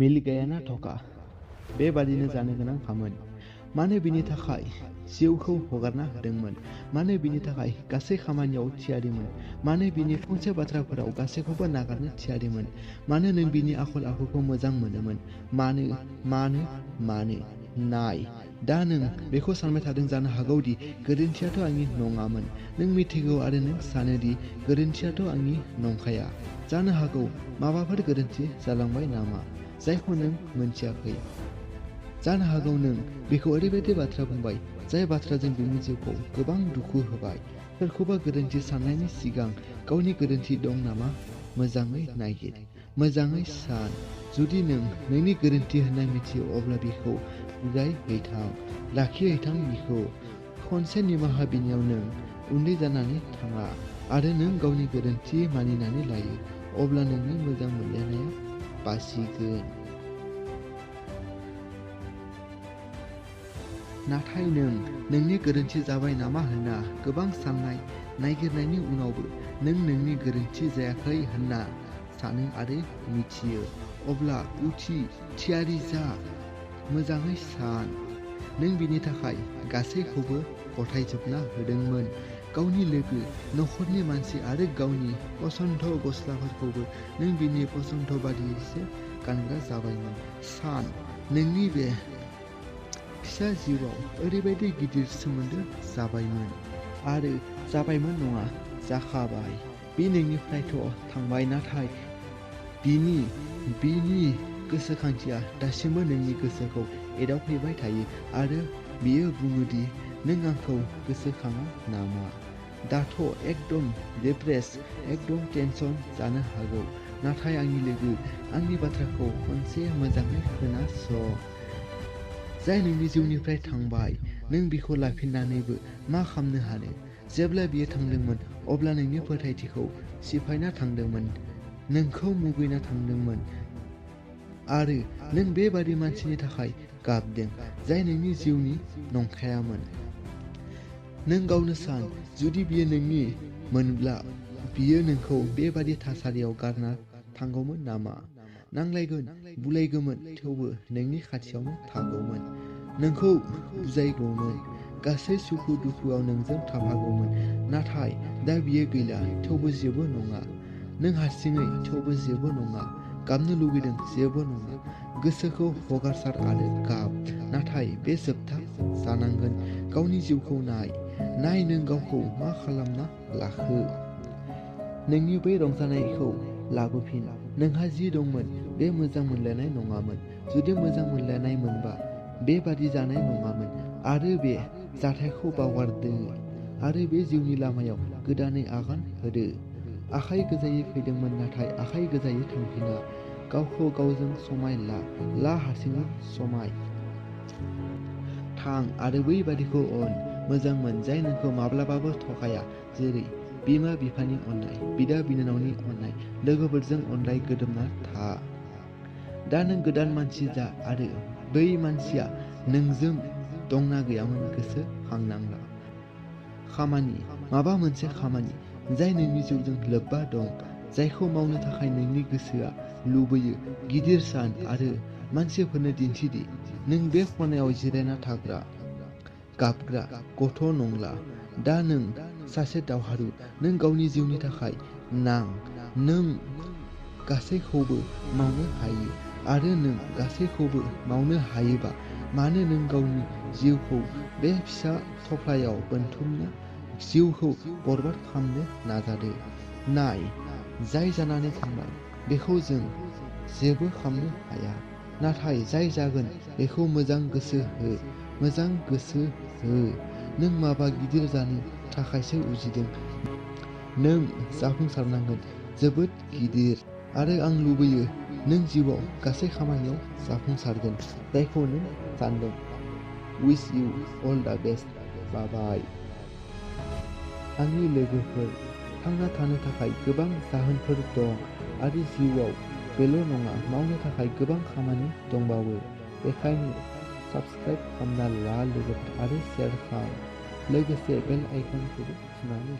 मिलिगायाना थका बेबादिनो जानो गोनां खामोन मानो बिनि थाखाय जिउखौ हगारना होदोंमोन मानो बिनि थाखाय गासै खामानियाव थियारिमोन मानो बिनि फंसे बाथ्राफोराव गासैखौबो नागारनो थियारिमोन मानो नों बिनि आखल आखुखौ मोजां मोनोमोन मानो नाय दा नों बेखौ सानबाय थादों जानो हागौदि गोरोन्थियाथ' आंनि नङामोन नों मिथिगौ आरो नों सानोदि गोरोन्थियाथ' आंनि नंखाया जानो हागौ माबाफोर गोरोन्थि जालांबाय नामा जायखौ नों मोनथियाखै जानो हागौ नों बेखौ ओरैबायदि बाथ्रा बुंबाय जाय बाथ्राजों बिनि जिउखौ गोबां दुखु होबाय सोरखौबा गोरोन्थि साननायनि सिगां गावनि गोरोन्थि दं नामा मोजाङै नागिर मोजाङै सान जुदि नों नोंनि गोरोन्थि होनना मिथियो अब्ला बिखौ बुजायहैथां लाखिहैथां बिखौ खनसे निमाहा बिनायाव नों उन्दै जानानै थाङा आरो नों गावनि गोरोन्थि मानिनानै लायो अब्ला नोंनि मोजां मोनलायनाया बासिगोन नाथाय नों नोंनि गोरोन्थि जाबाय नामा होनना गोबां साननाय नागिरनायनि उनावबो नों नोंनि गोरोन्थि जायाखै होनना सानो आरो मिथियो अब्ला थियारि जा मोजाङै सान नों बिनि थाखाय गासैखौबो गथायजोबना होदोंमोन गावनि लोगो नखरनि मानसि आरो गावनि पसन्द गस्लाफोरखौबो नों बिनि पसन्द बादियैसो गानग्रा जाबायमोन सान नोंनि बे फिसा जिउआव ओरैबायदि गिदिर सोमोन्दो जाबायमोन नङा जाखाबाय बे नोंनिफ्रायथ' थांबाय नाथाय बिनि गोसोखांथिया दासिमबो नोंनि गोसोखौ एदावफ्लेबाय थायो आरो बियो बुङोदि नों आंखौ गोसोखाङा नामा दाथ' एकदम डिप्रेस एकदम टेनसन जानो हागौ नाथाय आंनि लोगो आंनि बाथ्राखौ खनसे मोजाङै खोनास जाय नोंनि जिउनिफ्राय थांबाय नों बिखौ लाफिननानैबो मा खालामनो हानो जेब्ला बियो थांदोंमोन अब्ला नोंनि फोथायथिखौ सिफायना थांदोंमोन नोंखौ मुगैना थांदोंमोन आरो नों बेबादि मानसिनि थाखाय गाबदों जाय नोंनि जिउनि नंखायामोन नों गावनो सान जुदि बियो नोंनि मोनब्ला बियो नोंखौ बेबादि थासारियाव गारना थांगौमोन नामा नांलायगोन बुलायगौमोन थेवबो नोंनि खाथियावनो थागौमोन नोंखौ बुजायगौमोन गासै सुखु दुखुआव नोंजों थाफागौमोन नाथाय दा बियो गैला थेवबो जेबो नङा नों हारसिङै थेवबो जेबो नङा गाबनो लुबैदों जेबो नङा गोसोखौ हगारसार आरो गाब नाथाय बे जोबथा जानांगोन गावनि जिउखौ नाय नों गावखौ मा खालामना लाखो नोंनि बै रंजानायखौ लाबोफिन नोंहा जि दंमोन बे मोजां मोनलायनाय नङामोन जुदि मोजां मोनलायनाय मोनबा बेबादि जानाय नङामोन आरो बे जाथायखौ बावगारदो आरो बे जिउनि लामायाव गोदानै आगान होदो आखाइ गोजायै फैदोंमोन नाथाय आखाइ गोजायै थांफिना गावखौ गावजों समाय ला हारसिङै समाय थां आरो बैबादिखौ अन मोजां मोन जाय नोंखौ माब्लाबाबो थगाया जेरै बिमा बिफानि अननाय बिदा बिनानावनि अननाय लोगोफोरजों अनलाय गोरोबना था दा नों गोदान मानसि जा आरो बै मानसिया नोंजों दंना गैयामोन गोसो खांनांला माबा मोनसे खामानि जाय नोंनि जिउजों लोब्बा दं जायखौ मावनो थाखाय नोंनि गोसोआ लुबैयो गिदिर सान आरो मानसिफोरनो दिन्थिदि नों बे खनायाव जिरायना थाग्रा गाबग्रा गथ' नंला दा नों सासे दावहारु नों गावनि जिउनि थाखाय नों गासैखौबो मावनो हायो आरो नों गासैखौबो मावनो हायोबा मानो नों गावनि जिउखौ बे फिसा थफ्लायाव बोनथुमनो जिउखौ बरबाद खालामनो नाजादो नाय जाय जानानै थांबाय बेखौ जों जेबो खालामनो हाया नाथाय जाय जागोन बेखौ मोजां गोसो हो नों माबा गिदिर जानो थाखायसो उजिदों नों जाफुंसारनांगोन जोबोद गिदिर आरो आं लुबैयो नों जिउआव गासै खामानियाव जाफुंसारगोन जायखौ नों सानदों wish you all the best बाय आंनि लोगोफोर थांना थानो थाखाय गोबां जाहोनफोर दं आरो जिउआव बेल' नङा मावनो थाखाय गोबां खामानि दंबावो बेखायनो साबस्क्राइब खालामना ला लोगोफोर आरो शेयार खालाम लोगोसे बेल आइकनखौबो थुनानै